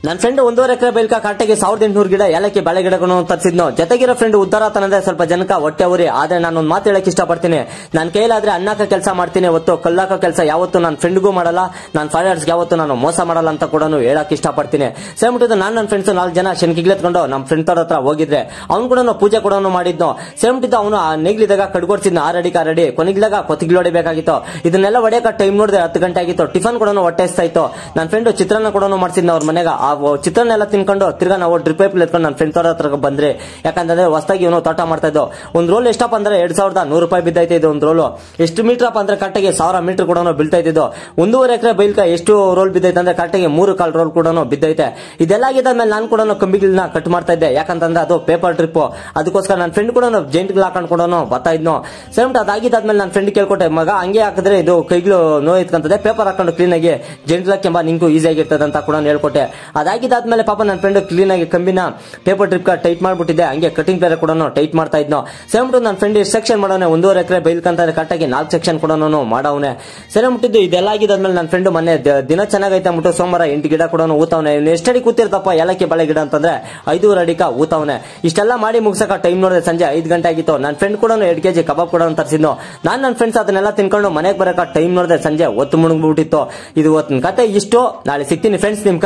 ನನ್ನ ಫ್ರೆಂಡ್ 1.5 ಎಕರೆ ಬೈಲ್ಕ ಕರೆಕ್ಟಾಗಿ 1800 ಗಿಡ ಏಲಕ್ಕಿ ಬಾಳೆ ಗಿಡಗಳನ್ನು ತರಿಸಿದ್ನೋ. ಜೊತೆಗಿರೋ ಫ್ರೆಂಡ್ ಉದ್ದಾರ ತನಂದ್ರೆ ಸ್ವಲ್ಪ ಜನಕ ಹೊಟ್ಟೆ ಉರಿ. ಆದ್ರೆ ನಾನೊಂದು ಮಾತು ಹೇಳಕ್ ಇಷ್ಟಪಡ್ತೀನಿ, ನನ್ನ ಕೈಲಾದ್ರೆ ಅನ್ನಕ ಕೆಲಸ ಮಾಡ್ತೀನಿ ಹೊತ್ತು ಕಲ್ಲಾಕ ಕೆಲಸ ಯಾವತ್ತು ನನ್ನ ಫ್ರೆಂಡ್ಗೂ ಮಾಡಲ್ಲ, ನನ್ನ ಫಾಲೋವರ್ಸ್ಗೆ ಯಾವತ್ತು ನಾನು ಮೋಸ ಮಾಡಲ್ಲ ಅಂತ ಕೂಡ ಹೇಳಕ್ ಇಷ್ಟಪಡ್ತೀನಿ. ಸೇಮ್ಟಿದ್ದು ನಾನು ನನ್ನ ಫ್ರೆಂಡ್ಸ್ 4 ಜನ ಶೆನ್ಕಿಗ್ಲೆತ್ಕೊಂಡು ನಮ್ಮ ಫ್ರೆಂಡ್ ತರ ಹತ್ರ ಹೋಗಿದ್ರೆ ಅವ್ನು ಕೂಡ ಪೂಜೆ ಕೂಡ ಮಾಡಿದ್ನೋ. ಸೇಮ್ಟಿದ್ದು ಅವನು ನೆಗ್ಲಿದಾಗ ಕಡ್ಗೊಡ್ಸಿದ್ನ 6 ಅಡಿ ಕೊನೆಗಿದಾಗ ಕೊತ್ತಿಗೆ ಹೊಡಿಬೇಕಾಗಿತ್ತು. ಇದನ್ನೆಲ್ಲ ಹೊಡೆಯಕ ಟೈಮ್ ನೋಡಿದ್ರೆ 10 ಗಂಟೆ ಆಗಿತ್ತು. ಟಿಫನ್ ಕೂಡ ಹೊಟ್ಟೆಸ್ತಾ ಇತ್ತು. ನನ್ನ ಫ್ರೆಂಡ್ ಚಿತ್ರಾನ್ನ ಕೂಡ ಮಾಡ್ಸಿದ್ನ ಅವ್ರ ಮನೆಗ. ಚಿತ್ರಾನ್ನ ಎಲ್ಲ ತಿನ್ಕೊಂಡು ತಿರ್ಗಾ ನಾವು ಡ್ರಿಪ್ ಪೈಪ್ ಎತ್ಕೊಂಡು ನನ್ನ ಫ್ರೆಂಡ್ ತರ ಹತ್ರ ಬಂದ್ರೆ, ಯಾಕಂತಂದ್ರೆ ಹೊಸದಾಗಿ ಇವನು ತೋಟ ಮಾಡ್ತಾ ಇದ್ದು. ಒಂದು ರೋಲ್ ಎಷ್ಟಪ್ಪ ಅಂದ್ರೆ 2100 ರೂಪಾಯಿ ಬಿದ್ದೈತೆ. ಇದು ಒಂದು ರೋಲು ಎಷ್ಟು ಮೀಟರ್ ಅಪ್ಪ ಅಂದ್ರೆ ಕರೆಕ್ಟಾಗಿ 1000 ಮೀಟರ್ ಕೂಡ ಬೀಳ್ತಾ ಇದ್ದು. 1.5 ಎಕರೆ ಬೈಲ್ಕ ಎಷ್ಟು ರೋಲ್ ಬಿದ್ದೈತೆ ಅಂದ್ರೆ ಕರೆಕ್ಟಾಗಿ 3.25 ರೋಲ್ ಕೂಡ ಬಿದ್ದೈತೆ. ಇದೆಲ್ಲ ಆಗಿದ್ಮೇಲೆ ನಾನು ಕೂಡ ಕಂಬಿಗಳನ್ನ ಕಟ್ ಮಾಡ್ತಾ ಇದ್ದೆ, ಯಾಕಂತಂದ್ರೆ ಅದು ಪೇಪರ್ ಟ್ರಿಪ್. ಅದಕ್ಕೋಸ್ಕರ ನನ್ನ ಫ್ರೆಂಡ್ ಕೂಡ ಜೈಂಟ್ಗಳು ಹಾಕೊಂಡು ಕೂಡ ಬರ್ತಾ ಇದ್ನೋ. ಸೇಮ್ ಅದಾಗಿದ್ದಾದ್ಮೇಲೆ ನನ್ನ ಫ್ರೆಂಡ್ ಕೇಳ್ಕೊಟ್ಟೆ, ಮಗ ಹಂಗೆ ಹಾಕಿದ್ರೆ ಇದು ಕೈಗಳು ನೋವು ಇತ್ಕಂತದೆ, ಪೇಪರ್ ಹಾಕೊಂಡು ಕ್ಲೀನ್ ಆಗಿ ಜೈಂಟ್ ಹಾಕ್ಯಂಬ ನಿಂಗೂ ಈಸಿ ಆಗಿರ್ತದೆ ಅಂತ ಕೂಡ ಹೇಳ್ಕೊಟ್ಟೆ. ಅದಾಗಿದ್ದಾದ್ಮೇಲೆ ಪಾಪ ನನ್ನ ಫ್ರೆಂಡ್ ಕ್ಲೀನ್ ಆಗಿ ಕಂಬಿನ ಪೇಪರ್ ಟ್ರಿಪ್ ಟೈಟ್ ಮಾಡ್ಬಿಟ್ಟಿದ್ದೆ. ಹಂಗೆ ಕಟಿಂಗ್ ಪ್ಲೇಯರ್ ಕೂಡ ಟೈಟ್ ಮಾಡ್ತಾ ಇದ್ನೋ. ಸೇಮ್ ಟು ನನ್ನ ಫ್ರೆಂಡ್ ಸೆಕ್ಷನ್ ಮಾಡೋನೆ 1.5 ಎಕರೆ ಬೈಲ್ಕಂತ ಕರೆಕ್ಟಾಗಿ 4 ಸೆಕ್ಷನ್ ಕೂಡ ಮಾಡವನೆ. ಸರಿ ಮುಟ್ಟಿದ್ದು ಇದೆಲ್ಲ ಆಗಿದ್ದಾದ್ಮೇಲೆ ನನ್ನ ಫ್ರೆಂಡ್ ಮೊನ್ನೆ ದಿನ ಚೆನ್ನಾಗೈತೆ ಅಂದ್ಬಿಟ್ಟು ಸೋಮವಾರ 8 ಗಿಡ ಕೂಡ ಊತವನೆ. ಎಷ್ಟಡಿ ಕೂತಿರ್ತಪ್ಪ ಏಲಕ್ಕಿ ಬಾಳೆ ಗಿಡ ಅಂತಂದ್ರೆ 5 ಅಡಿಕ ಊತವನೆ. ಇಷ್ಟೆಲ್ಲ ಮಾಡಿ ಮುಗಿಸಕ ಟೈಮ್ ನೋಡಿದ್ರೆ ಸಂಜೆ 5 ಗಂಟೆ ಆಗಿತ್ತು. ನನ್ನ ಫ್ರೆಂಡ್ ಕೂಡ 2 kg ಕಬಾಬ್ ಕೂಡ ತರಿಸಿದ್ನು. ನಾನು ನನ್ನ ಫ್ರೆಂಡ್ಸ್ ಅದನ್ನೆಲ್ಲ ತಿನ್ಕೊಂಡು ಮನೆಗೆ ಬರಕ ಟೈಮ್ ನೋಡಿದ್ರೆ ಸಂಜೆ ಹೊತ್ತು ಮುಳುಗ್ಬಿಟ್ಟಿತ್ತು. ಇದು ಇವತ್ತಿನ ಕತೆ ಇಷ್ಟು. ನಾಳೆ ಸಿಗ್ತೀನಿ ಫ್ರೆಂಡ್ಸ್ ನಿಮ್ಕ.